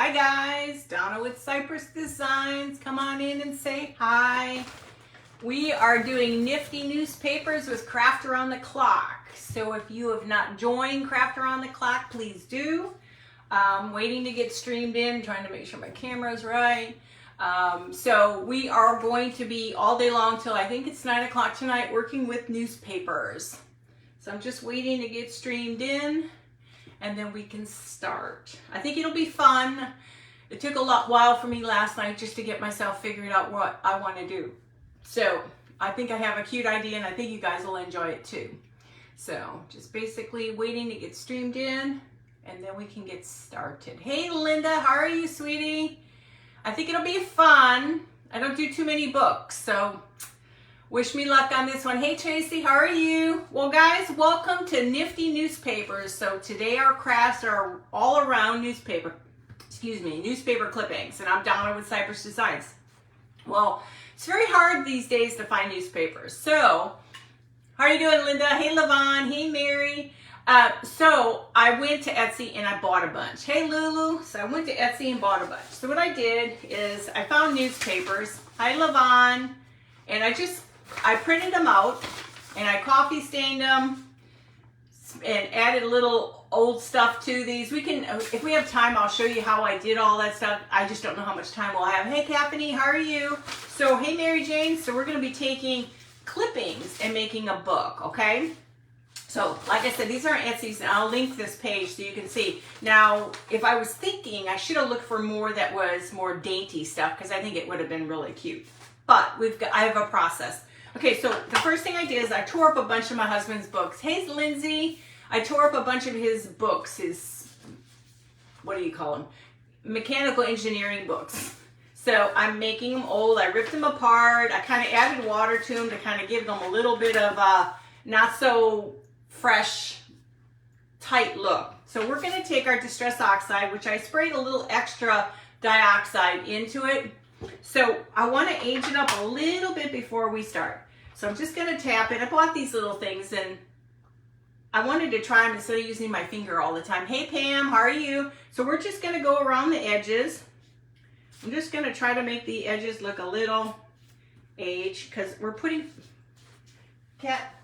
Hi guys, Donna with Cypress Designs. Come on in and say hi. We are doing nifty newspapers with Craft Around the Clock. So if you have not joined Craft Around the Clock, please do. Waiting to get streamed in, trying to make sure my camera's right. So we are going to be all day long till I think it's 9 o'clock tonight working with newspapers. So I'm just waiting to get streamed in and then we can start. I think it'll be fun. It took a while for me last night just to get myself figured out what I want to do. So I think I have a cute idea and I think you guys will enjoy it too. So just basically waiting to get streamed in and then we can get started. Hey Linda, how are you, sweetie? I think it'll be fun. I don't do too many books, so wish me luck on this one. Hey Tracy, how are you? Well guys, welcome to Nifty Newspapers. So today our crafts are all around newspaper clippings, and I'm Donna with Cypress Designs. Well, it's very hard these days to find newspapers. So, how are you doing, Linda? Hey Levon, hey Mary. So I went to Etsy and I bought a bunch. Hey Lulu. So I went to Etsy and bought a bunch. So what I did is I found newspapers. Hi Levon. And I printed them out and I coffee stained them and added a little old stuff to these. We can, if we have time, I'll show you how I did all that stuff. I just don't know how much time we'll have. Hey Caffany, how are you? So hey Mary Jane. So we're going to be taking clippings and making a book, okay? So, like I said, these are Etsy's, and I'll link this page so you can see. Now, if I was thinking, I should have looked for more that was more dainty stuff, because I think it would have been really cute. But I have a process. Okay, so the first thing I did is I tore up a bunch of my husband's books. Hey, Lindsay. I tore up a bunch of his books, what do you call them? Mechanical engineering books. So I'm making them old. I ripped them apart. I kind of added water to them to kind of give them a little bit of not so fresh, tight look. So we're going to take our Distress Oxide, which I sprayed a little extra dioxide into it. So I want to age it up a little bit before we start. So I'm just going to tap it. I bought these little things and I wanted to try them instead of using my finger all the time. Hey Pam, how are you? So we're just going to go around the edges. I'm just going to try to make the edges look a little aged because we're putting... Cat,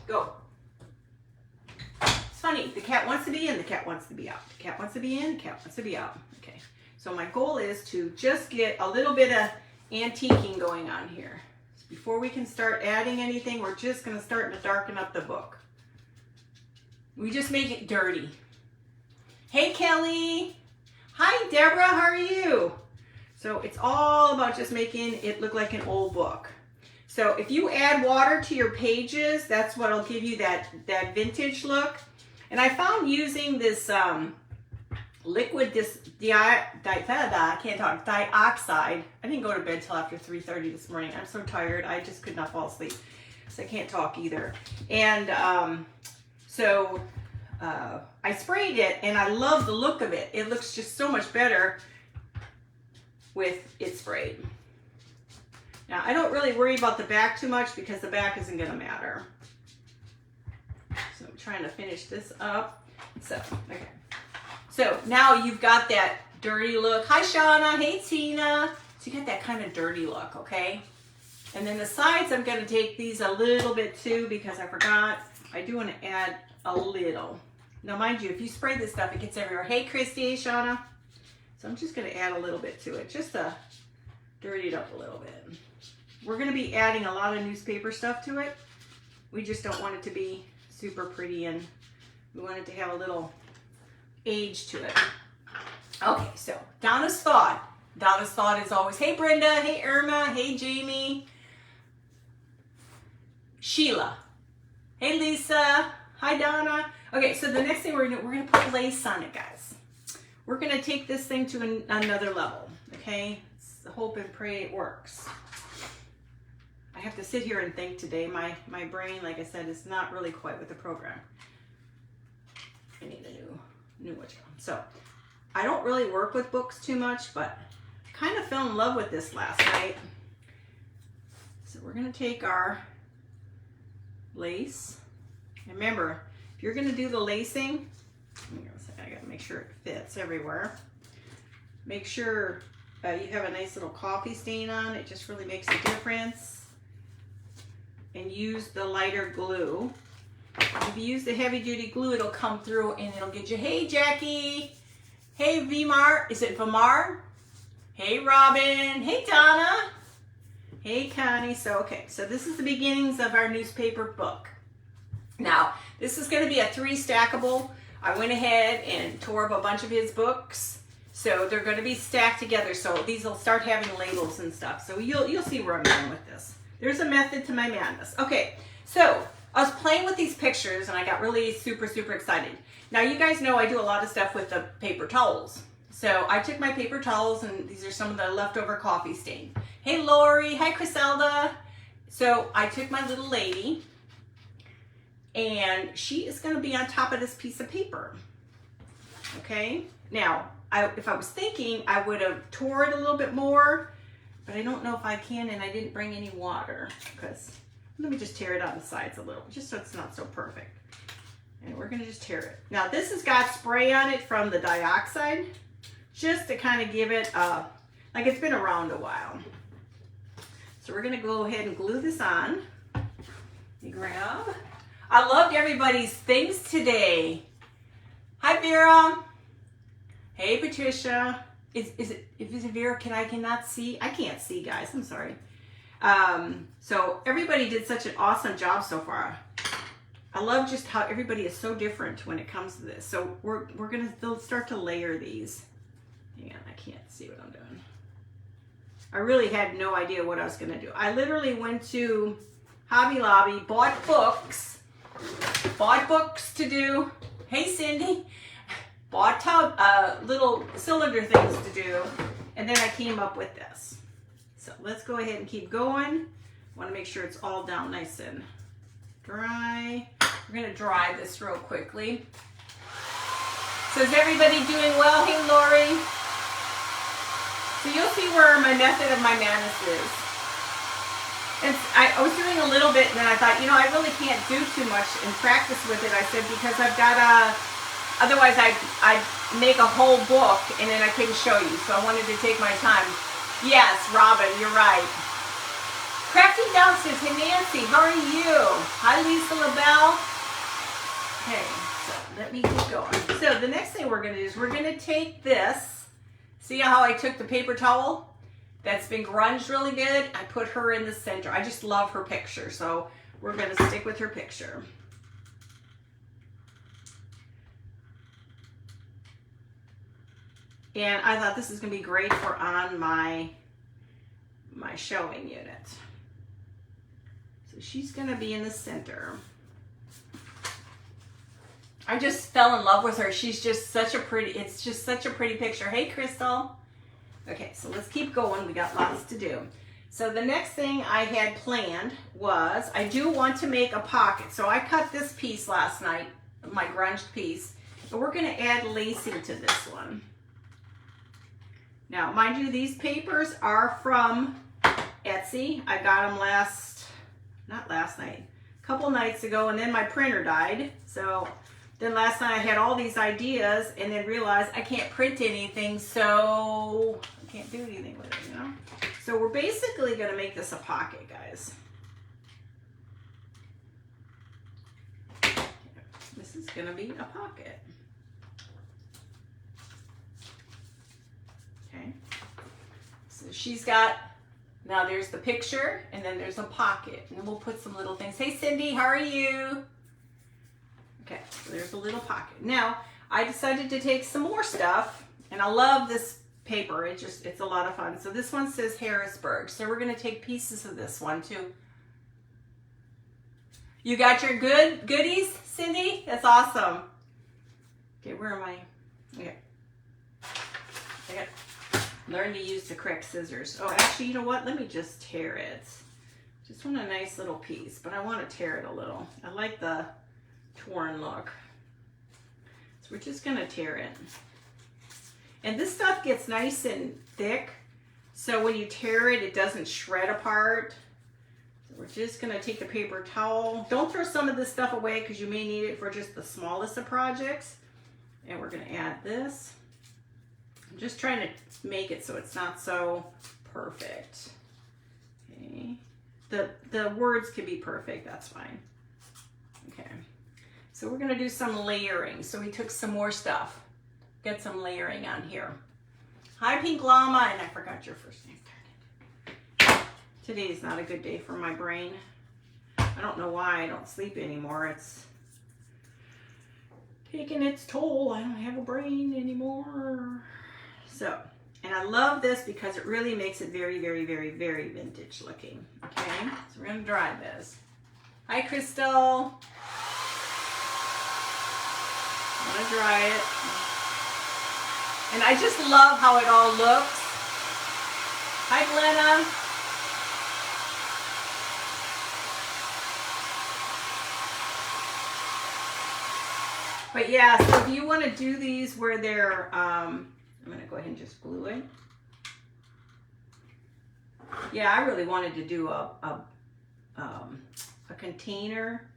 go. It's funny, the cat wants to be in, the cat wants to be out. The cat wants to be in, the cat wants to be out. Okay, so my goal is to just get a little bit of antiquing going on here. Before we can start adding anything, we're just going to start to darken up the book. We just make it dirty. Hey Kelly. Hi Deborah, how are you? So it's all about just making it look like an old book. So if you add water to your pages, that's what'll give you that vintage look. And I found using this liquid dioxide. I didn't go to bed till after 3:30 this morning. I'm so tired. I just could not fall asleep. So I can't talk either. And I sprayed it and I love the look of it. It looks just so much better with it sprayed. Now, I don't really worry about the back too much because the back isn't going to matter. So I'm trying to finish this up. So, okay. So now you've got that dirty look. Hi, Shauna. Hey, Tina. So you got that kind of dirty look, okay? And then the sides, I'm going to take these a little bit too because I forgot. I do want to add a little. Now, mind you, if you spray this stuff, it gets everywhere. Hey, Christy, Shauna. So I'm just going to add a little bit to it just to dirty it up a little bit. We're going to be adding a lot of newspaper stuff to it. We just don't want it to be super pretty and we want it to have a little age to it. Okay, so Donna's Thought. Donna's Thought is always, hey Brenda, hey Irma, hey Jamie, Sheila, hey Lisa, hi Donna. Okay, so the next thing we're going to put lace on it, guys. We're going to take this thing to another level, okay? It's hope and pray it works. I have to sit here and think today. My brain, like I said, is not really quite with the program. I need a new one. So I don't really work with books too much, but I kind of fell in love with this last night. So we're going to take our lace. Remember, if you're going to do the lacing, I got to make sure it fits everywhere. Make sure you have a nice little coffee stain on. It just really makes a difference. And use the lighter glue. If you use the heavy duty glue, it'll come through and it'll get you. Hey, Jackie. Hey, Vimar. Is it Vimar? Hey, Robin. Hey, Donna. Hey, Connie. So this is the beginnings of our newspaper book. Now, this is going to be a 3 stackable. I went ahead and tore up a bunch of his books. So they're going to be stacked together. So these will start having labels and stuff. So you'll see where I'm going with this. There's a method to my madness. Okay, so I was playing with these pictures and I got really super excited. Now you guys know I do a lot of stuff with the paper towels. So I took my paper towels and these are some of the leftover coffee stain. Hey Lori, hi Criselda. So I took my little lady and she is going to be on top of this piece of paper. Okay, now if I was thinking I would have tore it a little bit more, but I don't know if I can, and I didn't bring any water because let me just tear it on the sides a little, just so it's not so perfect. And we're going to just tear it. Now this has got spray on it from the dioxide, just to kind of give it like it's been around a while. So we're going to go ahead and glue this on. You grab. I loved everybody's things today. Hi Vera. Hey Patricia. Is it Vera? I cannot see. I can't see, guys. I'm sorry. So everybody did such an awesome job so far. I love just how everybody is so different when it comes to this. So we're gonna start to layer these. Hang on, I can't see what I'm doing. I really had no idea what I was gonna do. I literally went to Hobby Lobby, bought books to do. Hey Cindy. Bought little cylinder things to do, and then I came up with this. So let's go ahead and keep going. Want to make sure it's all down nice and dry. We're going to dry this real quickly. So is everybody doing well? Hey Lori. So you'll see where my method of my madness is. And I was doing a little bit, and then I thought, I really can't do too much and practice with it. I said, because I've got otherwise I'd make a whole book and then I couldn't show you. So I wanted to take my time. Yes, Robin, you're right. Crafting Downstairs. Hey Nancy, how are you? Hi Lisa LaBelle. Okay, so let me keep going. So the next thing we're going to do is we're going to take this. See how I took the paper towel that's been grunged really good? I put her in the center. I just love her picture. So we're going to stick with her picture. And I thought this is going to be great for on my showing unit. So she's going to be in the center. I just fell in love with her. She's just such a pretty, it's just such a pretty picture. Hey, Crystal. Okay, so let's keep going. We got lots to do. So the next thing I had planned was I do want to make a pocket. So I cut this piece last night, my grunged piece, and we're going to add lacing to this one. Now, mind you, these papers are from Etsy. I got them not last night, a couple nights ago, and then my printer died. So then last night I had all these ideas and then realized I can't print anything, so I can't do anything with it, So we're basically going to make this a pocket, guys. This is going to be a pocket. Okay, so she's got, now there's the picture, and then there's a pocket, and then we'll put some little things. Hey Cindy, how are you? Okay, so there's a little pocket. Now, I decided to take some more stuff, and I love this paper. It's a lot of fun. So this one says Harrisburg, so we're going to take pieces of this one too. You got your goodies, Cindy? That's awesome. Okay, where am I? Okay. I got learn to use the correct scissors. Oh, actually, you know what? Let me just tear it. Just want a nice little piece, but I want to tear it a little. I like the torn look. So we're just going to tear it. And this stuff gets nice and thick, so when you tear it, it doesn't shred apart. So we're just going to take the paper towel. Don't throw some of this stuff away because you may need it for just the smallest of projects. And we're going to add this. just trying to make it so it's not so perfect. Okay. The words can be perfect, that's fine. Okay. So we're gonna do some layering. So we took some more stuff. Get some layering on here. Hi, Pink Llama, and I forgot your first name. Today is not a good day for my brain. I don't know why I don't sleep anymore. It's taking its toll. I don't have a brain anymore. So, and I love this because it really makes it very, very, very, very vintage looking. Okay, so we're gonna dry this. Hi, Crystal. I'm gonna dry it. And I just love how it all looks. Hi, Glenna. But yeah, so if you want to do these where they're, I'm going to go ahead and just glue it. Yeah, I really wanted to do a container,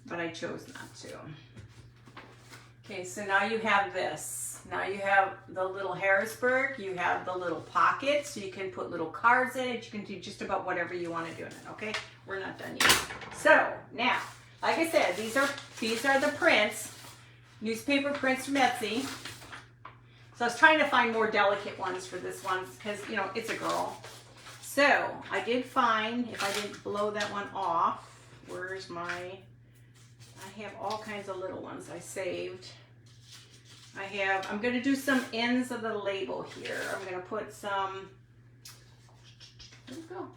but I chose not to. Okay, so now you have this. Now you have the little Harrisburg, you have the little pocket, so you can put little cards in it. You can do just about whatever you want to do in it, okay? We're not done yet. So now, like I said, these are the prints, newspaper prints from Etsy. So I was trying to find more delicate ones for this one because, you know, it's a girl. So I did find, if I didn't blow that one off, where's my, I have all kinds of little ones I saved. I'm going to do some ends of the label here. I'm going to put some, where'd it go?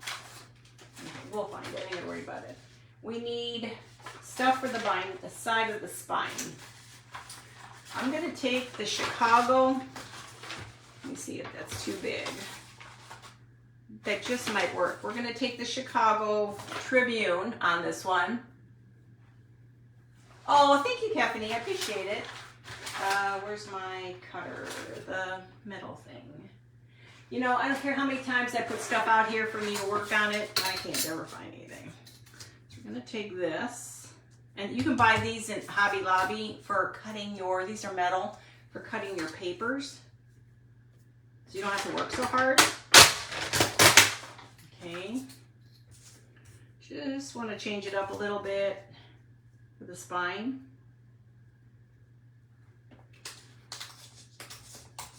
We'll find it, I ain't going to worry about it. We need stuff for the side of the spine. I'm going to take the Chicago, let me see if that's too big. That just might work. We're going to take the Chicago Tribune on this one. Oh, thank you, Kathleen. I appreciate it. Where's my cutter? The metal thing. You know, I don't care how many times I put stuff out here for me to work on it. I can't ever find anything. So we're going to take this. And you can buy these in Hobby Lobby for cutting your, these are metal, for cutting your papers. So you don't have to work so hard. Okay. Just want to change it up a little bit for the spine.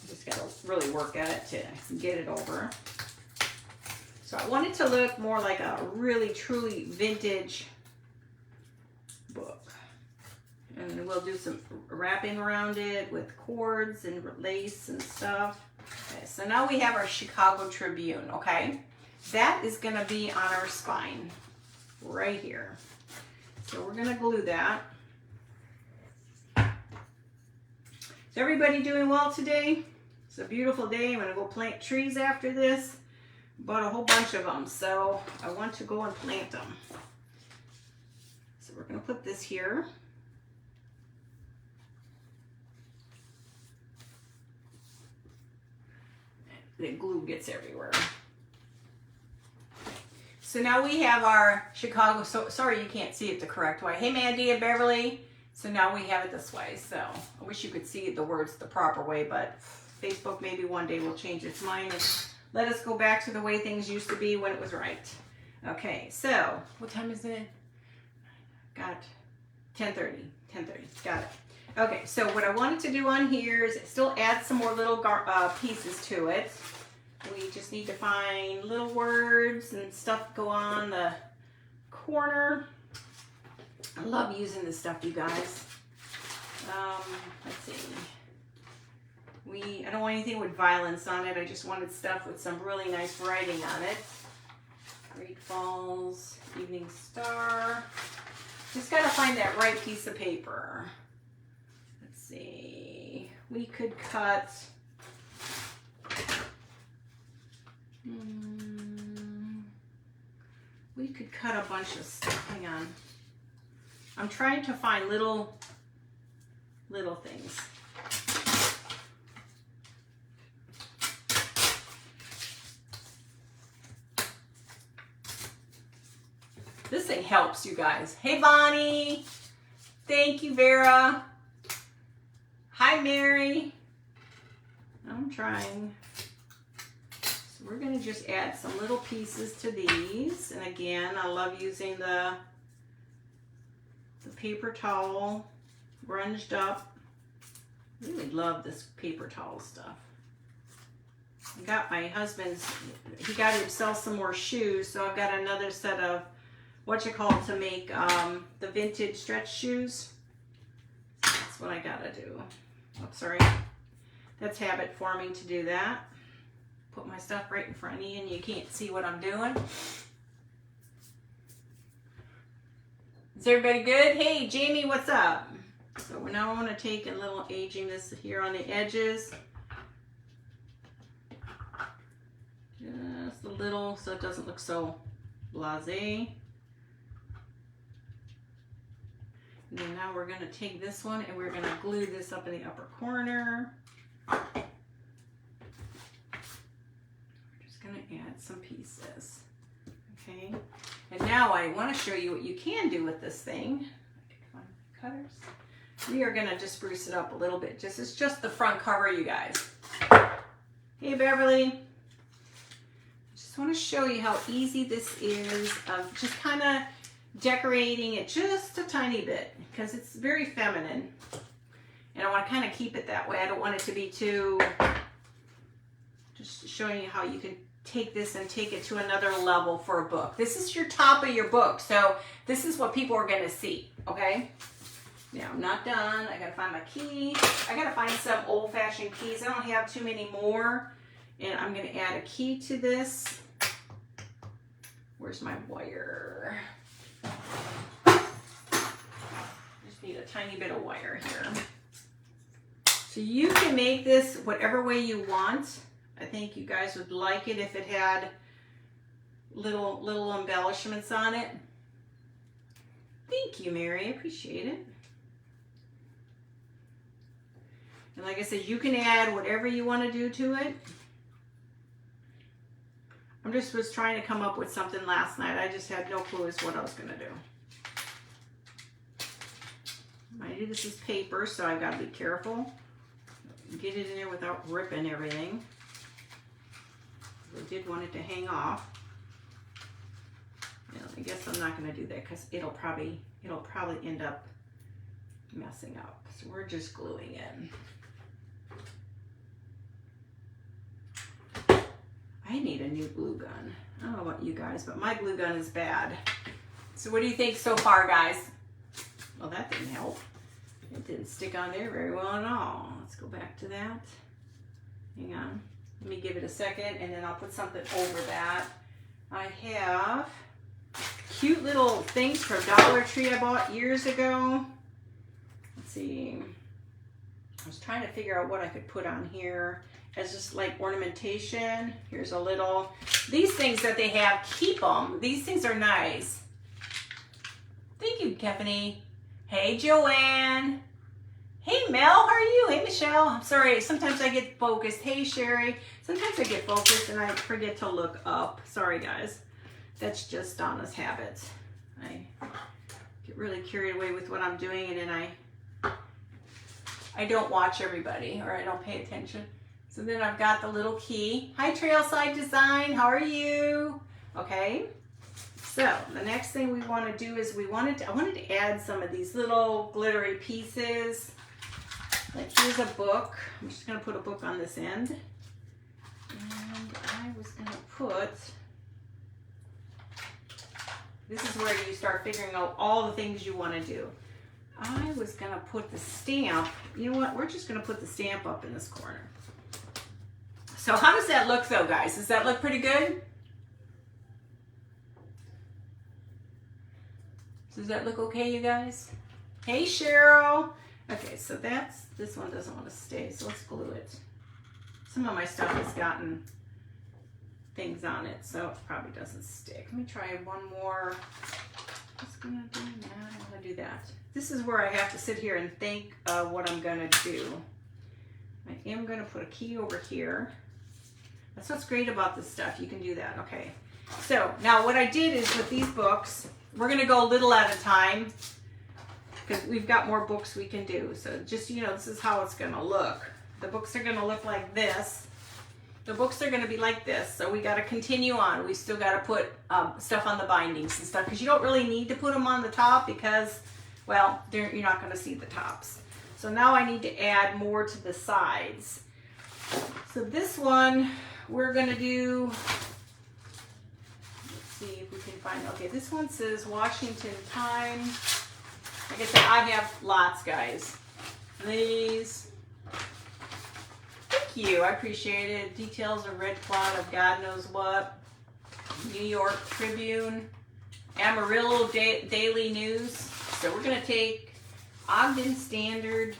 Just got to really work at it to get it over. So I want it to look more like a really, truly vintage book. And we'll do some wrapping around it with cords and lace and stuff. Okay, so now we have our Chicago Tribune, okay? That is going to be on our spine right here. So we're going to glue that. Is everybody doing well today? It's a beautiful day. I'm going to go plant trees after this. Bought a whole bunch of them, so I want to go and plant them. So we're going to put this here. The glue gets everywhere. So now we have our Chicago, so sorry you can't see it the correct way. Hey Mandy and Beverly. So now we have it this way. So I wish you could see the words the proper way, but Facebook maybe one day will change its mind and let us go back to the way things used to be when it was right. Okay, so what time is it? Got 10:30. 10:30. Got it. Okay, so what I wanted to do on here is still add some more little pieces to it. We just need to find little words and stuff go on the corner. I love using this stuff, you guys. Let's see. I don't want anything with violence on it. I just wanted stuff with some really nice writing on it. Great Falls, Evening Star. Just got to find that right piece of paper. Let's see. We could cut... we could cut a bunch of stuff. Hang on. I'm trying to find little things. This thing helps, you guys. Hey, Bonnie. Thank you, Vera. Hi, Mary. I'm trying. So we're going to just add some little pieces to these. And again, I love using the paper towel, grunged up. Really love this paper towel stuff. I got my husband's, he got himself some more shoes, so I've got another set of to make the vintage stretch shoes. So that's what I gotta do. Oops, sorry. That's habit forming to do that. Put my stuff right in front of you and you can't see what I'm doing. Is everybody good? Hey, Jamie, what's up? So now I want to take a little aging this here on the edges. Just a little so it doesn't look so blasé. And then now we're going to take this one and we're going to glue this up in the upper corner. We're just going to add some pieces. Okay. And now I want to show you what you can do with this thing. Find my cutters. We are going to just spruce it up a little bit. It's just the front cover, you guys. Hey, Beverly. Just want to show you how easy this is of just kind of decorating it just a tiny bit because it's very feminine. And I want to kind of keep it that way. I don't want it to be too, just showing you how you can take this and take it to another level for a book. This is your top of your book. So this is what people are going to see. Okay. Now I'm not done. I got to find my key. I got to find some old-fashioned keys. I don't have too many more. And I'm going to add a key to this. Where's my wire? Just need a tiny bit of wire here. So you can make this whatever way you want. I think you guys would like it if it had little embellishments on it. Thank you, Mary. I appreciate it. And like I said, you can add whatever you want to do to it. I just was trying to come up with something last night. I just had no clue as what I was going to do. Mind you, this is paper, so I've got to be careful. Get it in there without ripping everything. I did want it to hang off. You know, I guess I'm not going to do that because it'll probably end up messing up. So we're just gluing in. I need a new glue gun. I don't know about you guys, but my glue gun is bad. So what do you think so far, guys? Well, that didn't help. It didn't stick on there very well at all. Let's go back to that. Hang on. Let me give it a second, and then I'll put something over that. I have cute little things from Dollar Tree I bought years ago. Let's see. I was trying to figure out what I could put on here as just like ornamentation. Here's a little, these things that they have, keep them. These things are nice. Thank you, Kefany. Hey, Joanne. Hey, Mel, how are you? Hey, Michelle. I'm sorry, sometimes I get focused. Hey, Sherry. Sometimes I get focused and I forget to look up. Sorry, guys. That's just Donna's habits. I get really carried away with what I'm doing, and then I don't watch everybody, or I don't pay attention. So then I've got the little key. Hi, Trailside Design. How are you? Okay. So the next thing we want to do is I wanted to add some of these little glittery pieces. Like here's a book. I'm just going to put a book on this end. And I was going to put, this is where you start figuring out all the things you want to do. I was going to put the stamp. You know what? We're just going to put the stamp up in this corner. So how does that look though, guys? Does that look pretty good? Does that look okay, you guys? Hey, Cheryl. Okay, so this one doesn't want to stay, so let's glue it. Some of my stuff has gotten things on it, so it probably doesn't stick. Let me try one more. What's gonna do that? I want to do that. This is where I have to sit here and think of what I'm gonna do. I am gonna put a key over here. That's what's great about this stuff. You can do that. Okay. So now what I did is with these books, we're going to go a little at a time because we've got more books we can do. So just, you know, this is how it's going to look. The books are gonna look like this. The books are gonna be like this, so we gotta continue on. We still gotta put stuff on the bindings and stuff, because you don't really need to put them on the top because, well, you're not gonna see the tops. So now I need to add more to the sides. So this one, we're gonna do, let's see if we can find, okay, this one says Washington Times. Like I said, I have lots, guys. These, thank you, I appreciate it. Details of Red Cloud of God knows what. New York Tribune, Amarillo Daily News. So we're gonna take Ogden Standard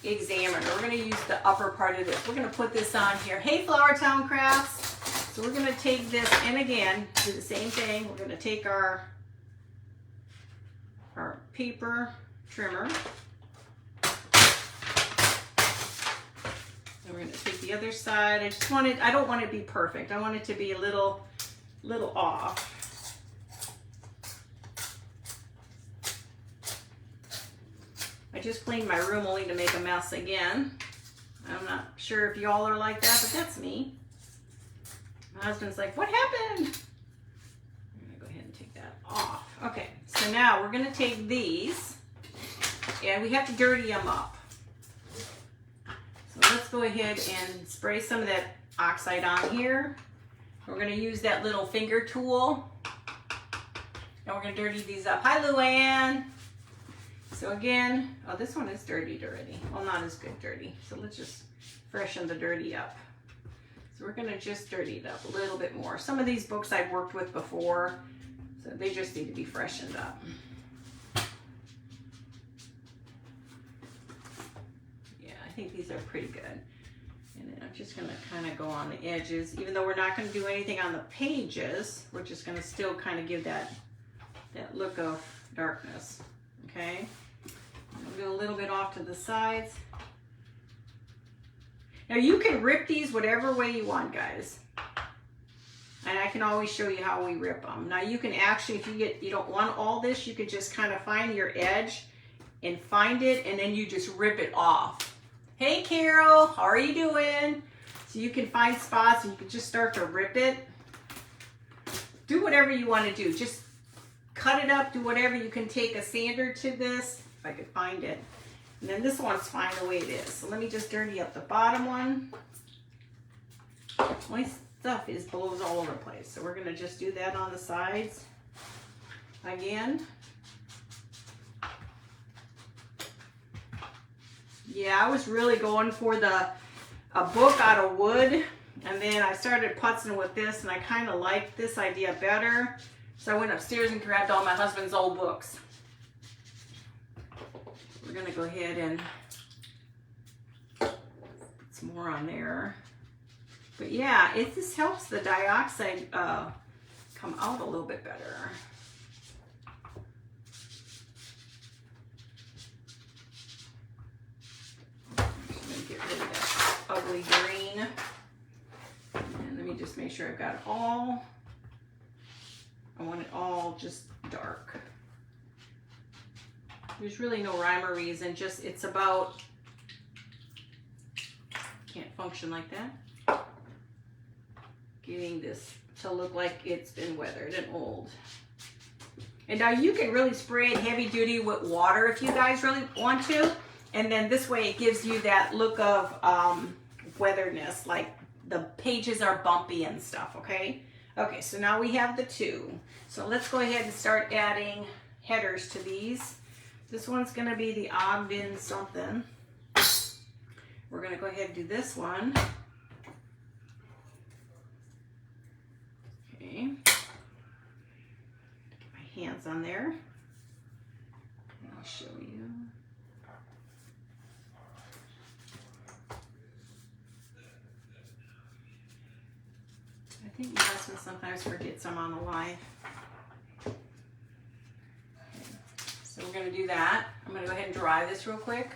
Examiner. We're going to use the upper part of this. We're going to put this on here. Hey, Flowertown Crafts. So we're going to take this, and again, do the same thing. We're going to take our paper trimmer. And we're going to take the other side. I don't want it to be perfect. I want it to be a little off. I just cleaned my room only to make a mess again. I'm not sure if y'all are like that, but that's me. My husband's like, what happened? I'm gonna go ahead and take that off. Okay, so now we're gonna take these and we have to dirty them up. So let's go ahead and spray some of that oxide on here. We're gonna use that little finger tool and we're gonna dirty these up. Hi, Luann. So again, oh, this one is dirtied already. Well, not as good dirty. So let's just freshen the dirty up. So we're gonna just dirty it up a little bit more. Some of these books I've worked with before, so they just need to be freshened up. Yeah, I think these are pretty good. And then I'm just gonna kind of go on the edges. Even though we're not gonna do anything on the pages, we're just gonna still kind of give that look of darkness, okay? We'll do a little bit off to the sides. Now you can rip these whatever way you want, guys. And I can always show you how we rip them. Now you can actually, if you don't want all this, you could just kind of find your edge and find it, and then you just rip it off. Hey Carol, how are you doing? So you can find spots and you can just start to rip it. Do whatever you want to do. Just cut it up, do whatever. You can take a sander to this, if I could find it. And then this one's fine the way it is. So let me just dirty up the bottom one. My stuff blows all over the place. So we're gonna just do that on the sides again. Yeah, I was really going for a book out of wood, and then I started putzing with this, and I kind of liked this idea better. So I went upstairs and grabbed all my husband's old books. We're gonna go ahead and put some more on there. But yeah, this helps the dioxide come out a little bit better. I'm just gonna get rid of that ugly green. And let me just make sure I've got it all. I want it all just dark. There's really no rhyme or reason, just it's about, can't function like that. Getting this to look like it's been weathered and old. And now you can really spray it heavy duty with water if you guys really want to. And then this way it gives you that look of weatheredness, like the pages are bumpy and stuff, okay? Okay, so now we have the two. So let's go ahead and start adding headers to these. This one's gonna be the Ogden something. We're gonna go ahead and do this one. Okay. Get my hands on there. I'll show you. I think my husband sometimes forgets I'm on the live. Okay. So we're going to do that. I'm going to go ahead and dry this real quick.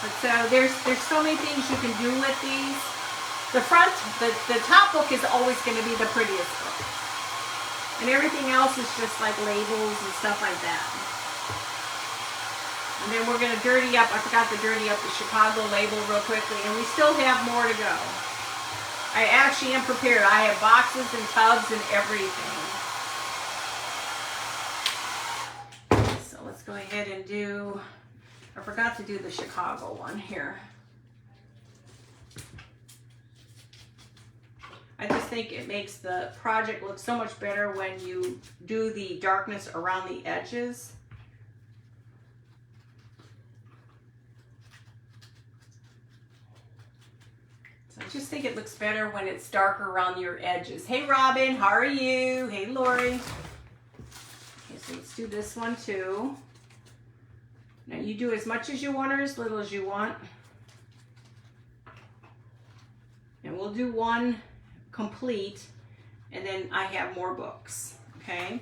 But so there's so many things you can do with these. The top book is always going to be the prettiest book. And everything else is just like labels and stuff like that. And then we're going to dirty up, I forgot to dirty up the Chicago label real quickly, and we still have more to go. I actually am prepared. I have boxes and tubs and everything. So let's go ahead and do, I forgot to do the Chicago one here. I just think it makes the project look so much better when you do the darkness around the edges. So I just think it looks better when it's darker around your edges. Hey Robin, how are you? Hey Lori. Okay, so let's do this one too. Now you do as much as you want or as little as you want. And we'll do one complete, and then I have more books. Okay,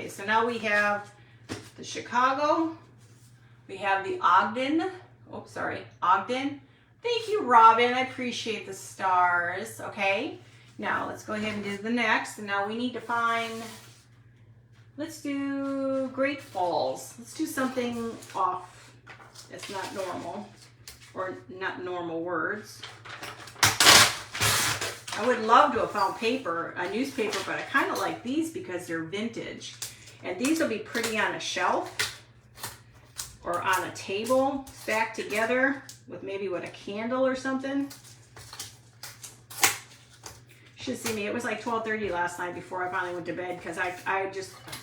so now we have the Chicago, we have the Ogden. Ogden. Thank you, Robin. I appreciate the stars. Okay, now let's go ahead and do the next. And now we need to find, let's do Great Falls. Let's do something off. It's not normal, or not normal words. I would love to have found paper, a newspaper, but I kind of like these because they're vintage. And these will be pretty on a shelf or on a table stacked together with maybe with a candle or something. You should see me. It was like 12:30 last night before I finally went to bed because I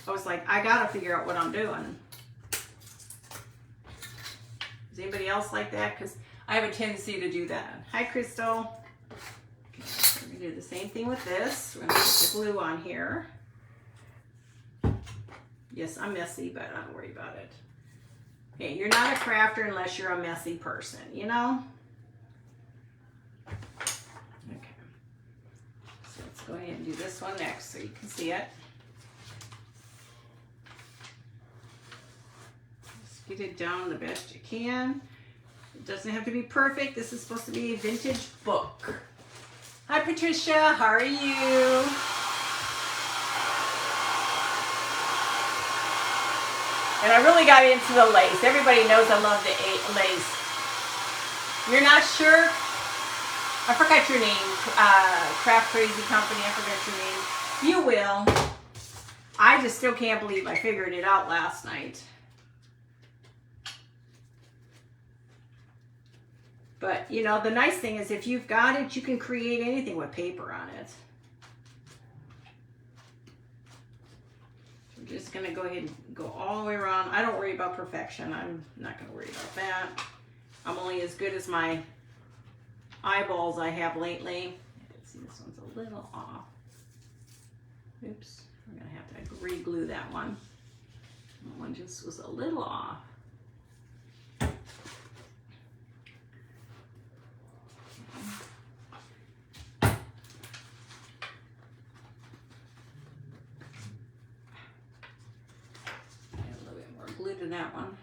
was like, I got to figure out what I'm doing. Is anybody else like that? Because I have a tendency to do that. Hi, Crystal. Do the same thing with this. We're going to put the glue on here. Yes, I'm messy, but I don't worry about it. Hey, you're not a crafter unless you're a messy person, you know? Okay. So let's go ahead and do this one next so you can see it. Just get it down the best you can. It doesn't have to be perfect. This is supposed to be a vintage book. Hi Patricia, how are you? And I really got into the lace. Everybody knows I love the lace. You're not sure? I forgot your name. Craft Crazy Company, I forgot your name. You will. I just still can't believe I figured it out last night. But, you know, the nice thing is if you've got it, you can create anything with paper on it. So I'm just going to go ahead and go all the way around. I don't worry about perfection. I'm not going to worry about that. I'm only as good as my eyeballs I have lately. Let's see, this one's a little off. Oops. I'm going to have to re-glue that one. That one just was a little off. Glue to that one.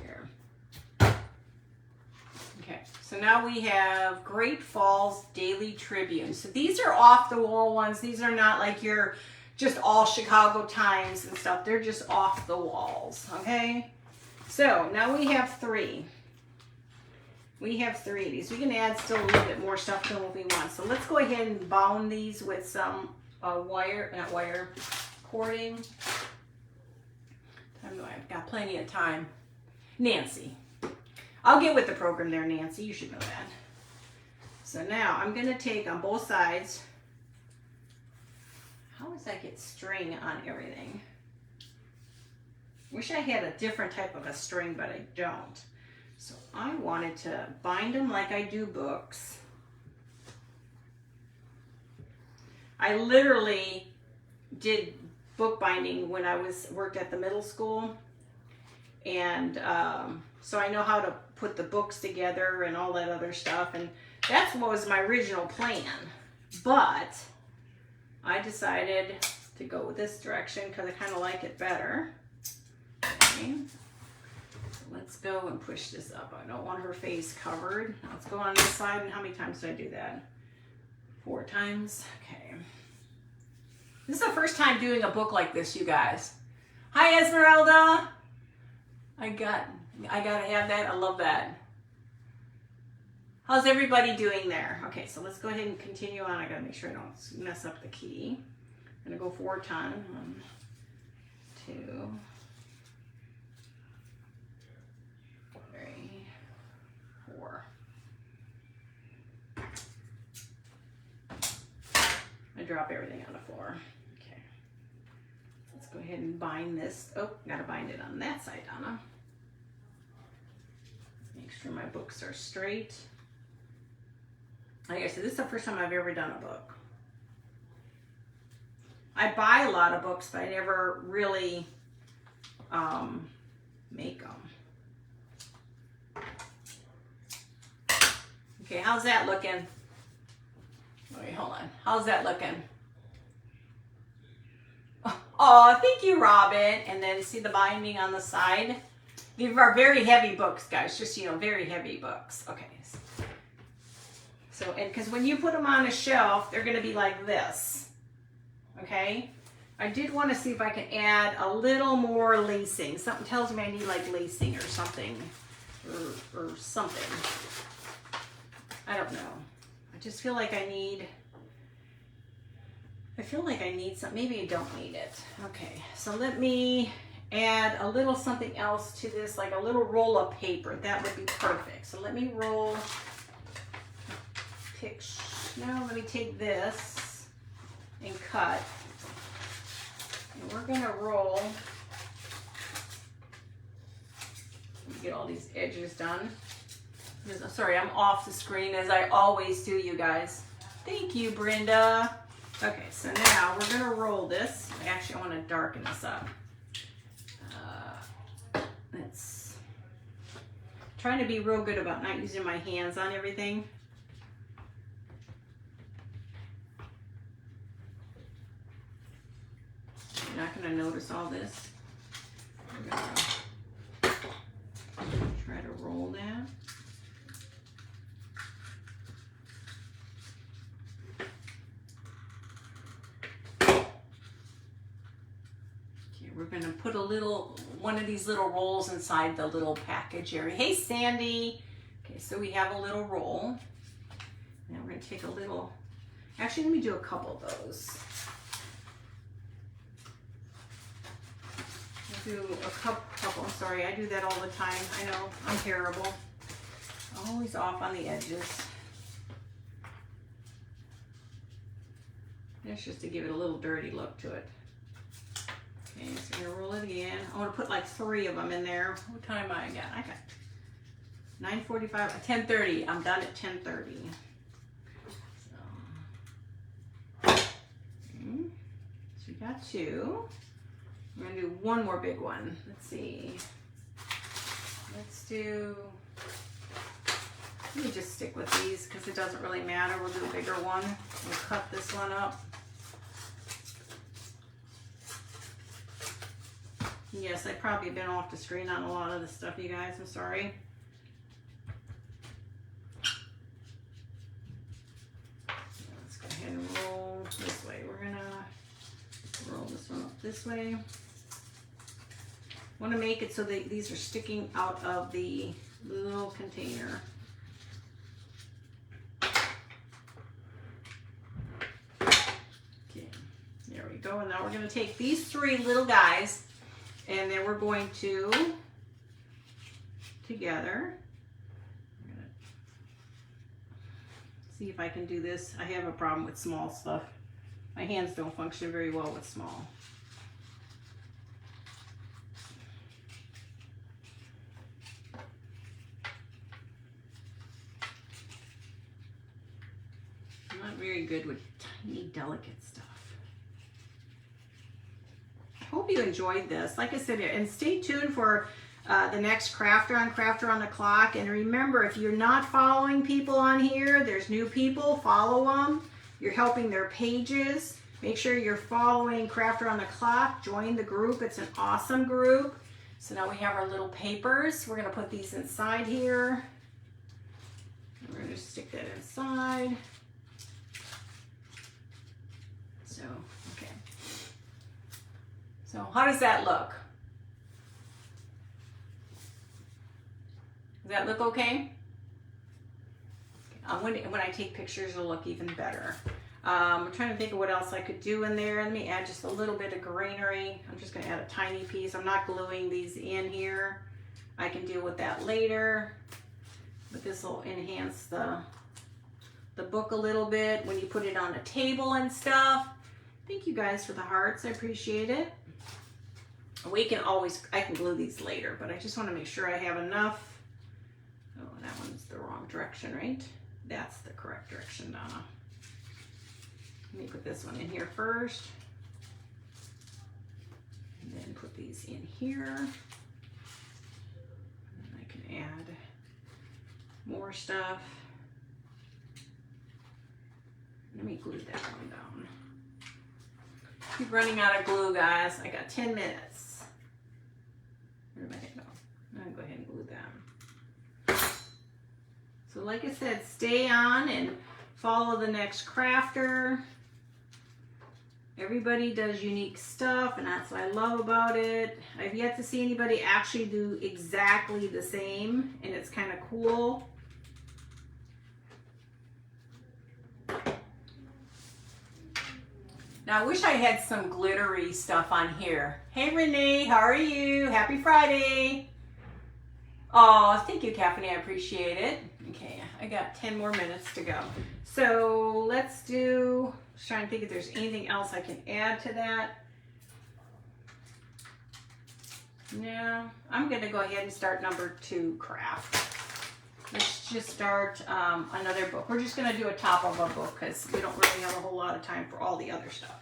Here. Okay, so now we have Great Falls Daily Tribune. So these are off the wall ones. These are not like your just all Chicago Times and stuff. They're just off the walls, okay? So now we have three. We have three of these. We can add still a little bit more stuff than what we want. So let's go ahead and bound these with some cording. I've got plenty of time. Nancy. I'll get with the program there, Nancy. You should know that. So now I'm going to take on both sides. How does that get string on everything? Wish I had a different type of a string, but I don't. So I wanted to bind them like I do books. I literally did bookbinding when I worked at the middle school, and so I know how to put the books together and all that other stuff, and that's what was my original plan, but I decided to go with this direction because I kind of like it better. Okay. So let's go and push this up. I don't want her face covered. Now let's go on this side, and how many times did I do that? 4 times. Okay. This is the first time doing a book like this, you guys. Hi, Esmeralda. I gotta have that. I love that. How's everybody doing there? Okay, so let's go ahead and continue on. I gotta make sure I don't mess up the key. I'm gonna go 4 times. 1, 2, 3, 4. I drop everything on the floor. Okay. Let's go ahead and bind this. Oh, gotta bind it on that side, Donna. Make sure my books are straight. Like I said, this is the first time I've ever done a book. I buy a lot of books, but I never really make them. Okay, how's that looking? Wait, hold on. How's that looking? Oh, thank you, Robin. And then see the binding on the side? These are very heavy books, guys. Just, very heavy books. Okay. So, and because when you put them on a shelf, they're going to be like this. Okay? I did want to see if I can add a little more lacing. Something tells me I need like lacing or something. Or something. I don't know. I just feel like I need some. Maybe I don't need it. Okay, so let me add a little something else to this, like a little roll of paper. That would be perfect. So let me roll. Now let me take this and cut. And we're gonna roll. Let me get all these edges done. Sorry, I'm off the screen as I always do, you guys. Thank you, Brenda. Okay, so now we're gonna roll this. Actually, I want to darken this up. It's trying to be real good about not using my hands on everything. You're not gonna notice all this. We're gonna try to roll that. We're gonna put one of these little rolls inside the little package area. Hey, Sandy. Okay, so we have a little roll. Now we're gonna take a little, actually let me do a couple of those. I'll do a couple, I'm sorry, I do that all the time. I know, I'm terrible. Always off on the edges. That's just to give it a little dirty look to it. Okay, so I'm gonna roll it again. I want to put like 3 of them in there. What time I got? I got 9:45, 10:30. I'm done at 10:30. So we got 2. We're gonna do one more big one. Let's see. Let me just stick with these because it doesn't really matter. We'll do a bigger one. We'll cut this one up. Yes, I've probably been off the screen on a lot of this stuff, you guys. I'm sorry. Let's go ahead and roll this way. We're gonna roll this one up this way. I want to make it so that these are sticking out of the little container. Okay, there we go. And now we're going to take these 3 little guys. And then we're going to, together, I'm gonna see if I can do this. I have a problem with small stuff. My hands don't function very well with small. I'm not very good with tiny, delicate stuff. Hope you enjoyed this. Like I said, and stay tuned for the next Crafter on the Clock. And remember, if you're not following people on here, there's new people, follow them. You're helping their pages. Make sure you're following Crafter on the Clock. Join the group. It's an awesome group. So now we have our little papers. We're going to put these inside here. And we're going to stick that inside. So, okay. So how does that look? Does that look okay? When I take pictures, it'll look even better. I'm trying to think of what else I could do in there. Let me add just a little bit of greenery. I'm just gonna add a tiny piece. I'm not gluing these in here. I can deal with that later. But this will enhance the book a little bit when you put it on a table and stuff. Thank you guys for the hearts. I appreciate it. I can glue these later, but I just want to make sure I have enough. Oh, that one's the wrong direction, right? That's the correct direction, Donna. Let me put this one in here first. And then put these in here. And then I can add more stuff. Let me glue that one down. Keep running out of glue, guys. I got 10 minutes. Where did my head go? I'm gonna go ahead and glue them. So like I said, stay on and follow the next crafter. Everybody does unique stuff, and that's what I love about it. I've yet to see anybody actually do exactly the same, and it's kind of cool. Now, I wish I had some glittery stuff on here. Hey, Renee, how are you? Happy Friday. Oh, thank you, Caffeine. I appreciate it. Okay, I got 10 more minutes to go. So let's do, just trying to think if there's anything else I can add to that. No, I'm going to go ahead and start number 2 craft. Let's just start another book. We're just going to do a top of a book because we don't really have a whole lot of time for all the other stuff.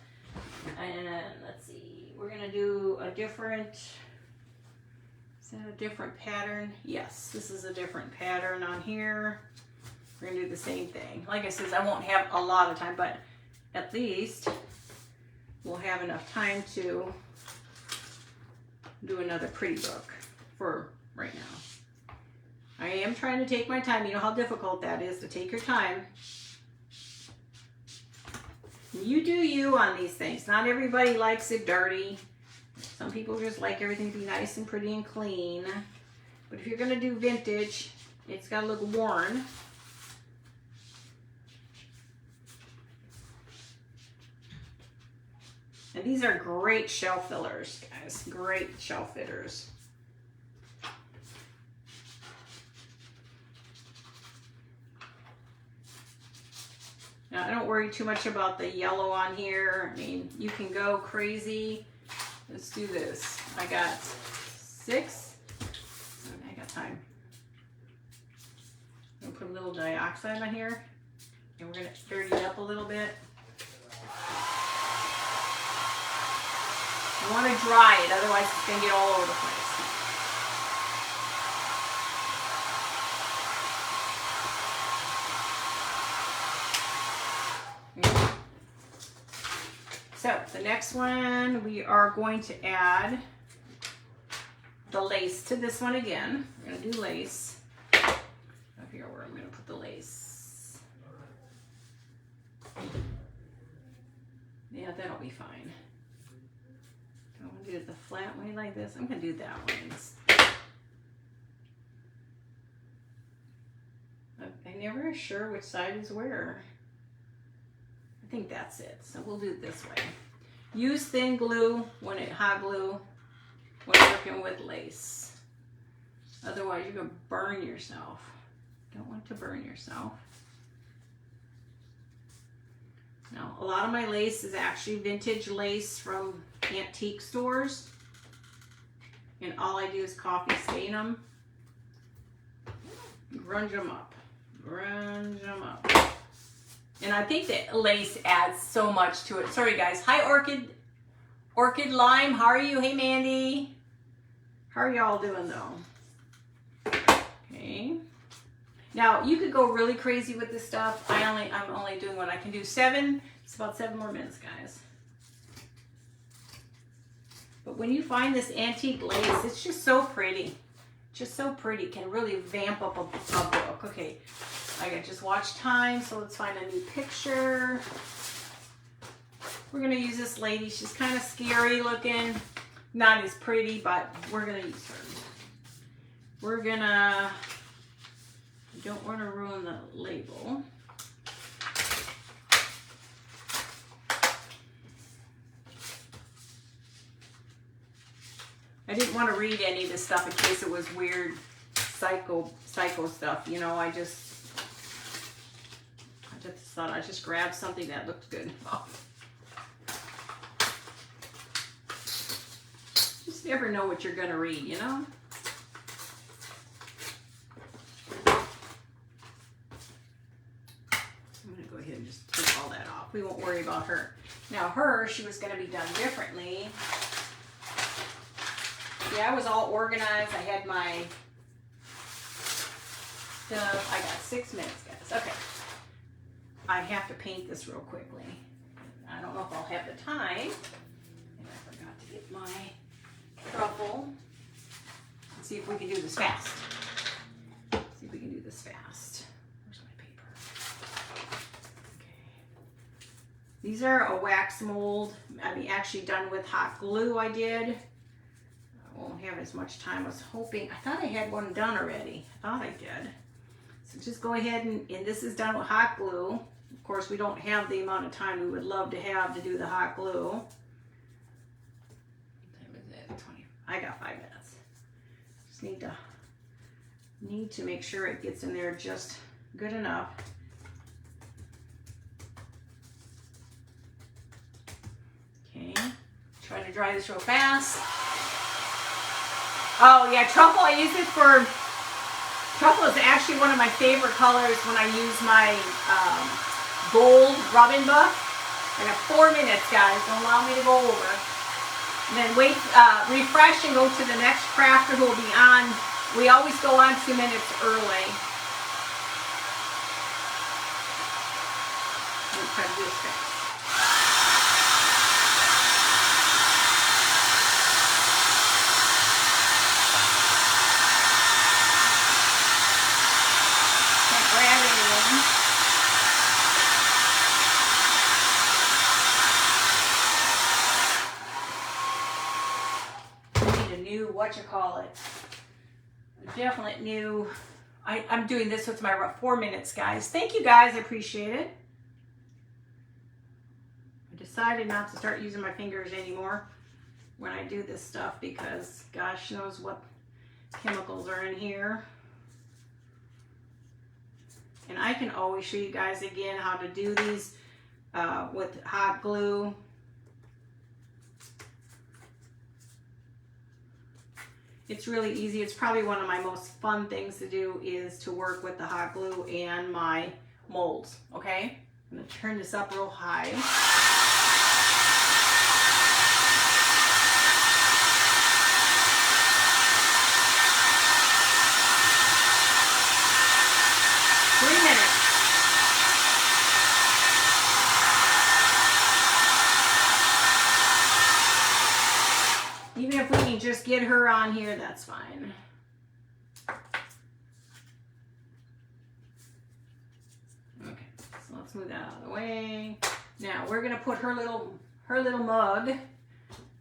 And let's see, we're going to do a different, is that a different pattern? Yes, this is a different pattern on here. We're going to do the same thing. Like I said, I won't have a lot of time, but at least we'll have enough time to do another pretty book for right now. I am trying to take my time. You know how difficult that is to take your time. You do you on these things. Not everybody likes it dirty. Some people just like everything to be nice and pretty and clean. But if you're going to do vintage, it's got to look worn. And these are great shelf fillers, guys. Great shelf fitters. Now, I don't worry too much about the yellow on here. I mean, you can go crazy. Let's do this. I got 6. I got time. I'm going to put a little dioxide on here. And we're going to dirty it up a little bit. You want to dry it, otherwise it's going to get all over the place. So the next one, we are going to add the lace to this one again. We're going to do lace. I figure out where I'm going to put the lace. Yeah, that'll be fine. I want to do it the flat way like this. I'm going to do that one. I'm never sure which side is where. I think that's it. So we'll do it this way. Use thin glue hot glue when working with lace. Otherwise, you're going to burn yourself. Don't want to burn yourself. Now, a lot of my lace is actually vintage lace from antique stores. And all I do is coffee stain them. Grunge them up. Grunge them up. And I think that lace adds so much to it. Sorry, guys. Hi, Orchid Lime. How are you? Hey, Mandy. How are y'all doing, though? Okay. Now, you could go really crazy with this stuff. I'm only doing what I can do. It's about 7 more minutes, guys. But when you find this antique lace, it's just so pretty. Just so pretty. Can really vamp up a book. Okay. I got just watch time, so let's find a new picture. We're going to use this lady. She's kind of scary looking. Not as pretty, but we're going to use her. We're going to don't want to ruin the label. I didn't want to read any of this stuff in case it was weird psycho stuff, you know. I just thought I'd just grab something that looked good. Oh. Just never know what you're gonna read, you know. I'm gonna go ahead and just take all that off. We won't worry about her. Now she was gonna be done differently. Yeah, I was all organized. I had my stuff. I got 6 minutes, guys. Okay. I have to paint this real quickly. I don't know if I'll have the time. And I forgot to get my truffle. Let's see if we can do this fast. See if we can do this fast. Where's my paper? Okay. These are a wax mold. I mean, actually done with hot glue I did. Won't have as much time. I was hoping, I thought I had one done already. I thought I did. So just go ahead and this is done with hot glue. Of course, we don't have the amount of time we would love to have to do the hot glue. What time is it? 20. I got 5 minutes. Just need to make sure it gets in there just good enough. Okay. Trying to dry this real fast. Oh yeah, truffle, I use it for, truffle is actually one of my favorite colors when I use my gold rubbing buff. I got 4 minutes, guys, don't allow me to go over. And then wait, refresh and go to the next crafter who will be on. We always go on 2 minutes early. Let me try to do this fast. Definitely new. I'm doing this with my 4 minutes, guys. Thank you, guys. I appreciate it. I decided not to start using my fingers anymore when I do this stuff because gosh knows what chemicals are in here. And I can always show you guys again how to do these with hot glue. It's really easy. It's probably one of my most fun things to do is to work with the hot glue and my molds, okay? I'm gonna turn this up real high. 3 minutes. Even if we can just get her on here, that's fine. Okay, so let's move that out of the way. Now we're gonna put her little mug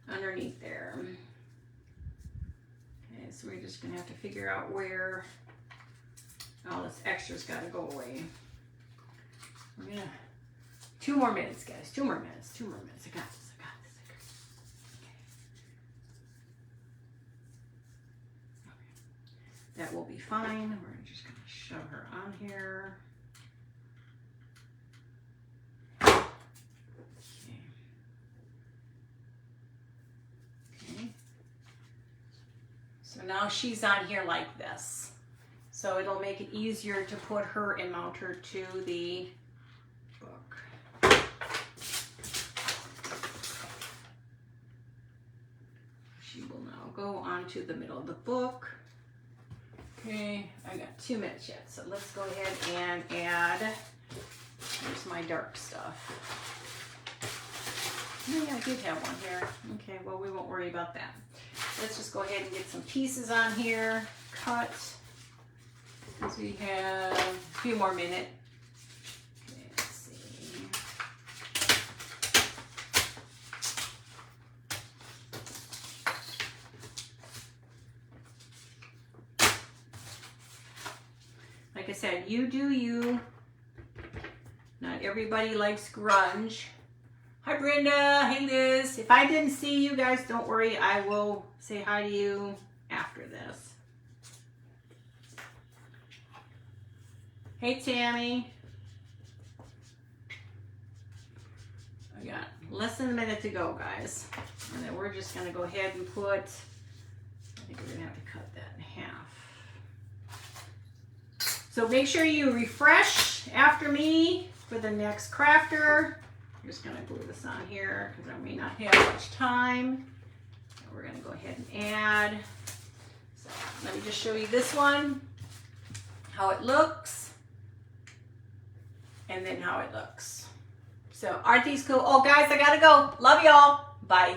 underneath there. Okay, so we're just gonna have to figure out where all this extra's gotta go away. We're gonna 2 more minutes, guys. 2 more minutes. 2 more minutes. I got this. That will be fine. We're just going to shove her on here. Okay. Okay. So now she's on here like this. So it'll make it easier to put her and mount her to the book. She will now go onto the middle of the book. Okay, I got 2 minutes yet, so let's go ahead and add, here's my dark stuff. Oh yeah, I did have one here. Okay, well we won't worry about that. Let's just go ahead and get some pieces on here, cut, because we have a few more minutes. Okay, let's see. Like I said, you do you. Not everybody likes grunge. Hi Brenda, hey Liz. If I didn't see you guys, don't worry. I will say hi to you after this. Hey Tammy. I got less than a minute to go, guys. And then we're just gonna go ahead and put, I think we're gonna have to cut that in half. So make sure you refresh after me for the next crafter. I'm just gonna glue this on here because I may not have much time. And we're gonna go ahead and add. So let me just show you this one, how it looks, and then how it looks. So aren't these cool? Oh guys, I gotta go. Love y'all. Bye.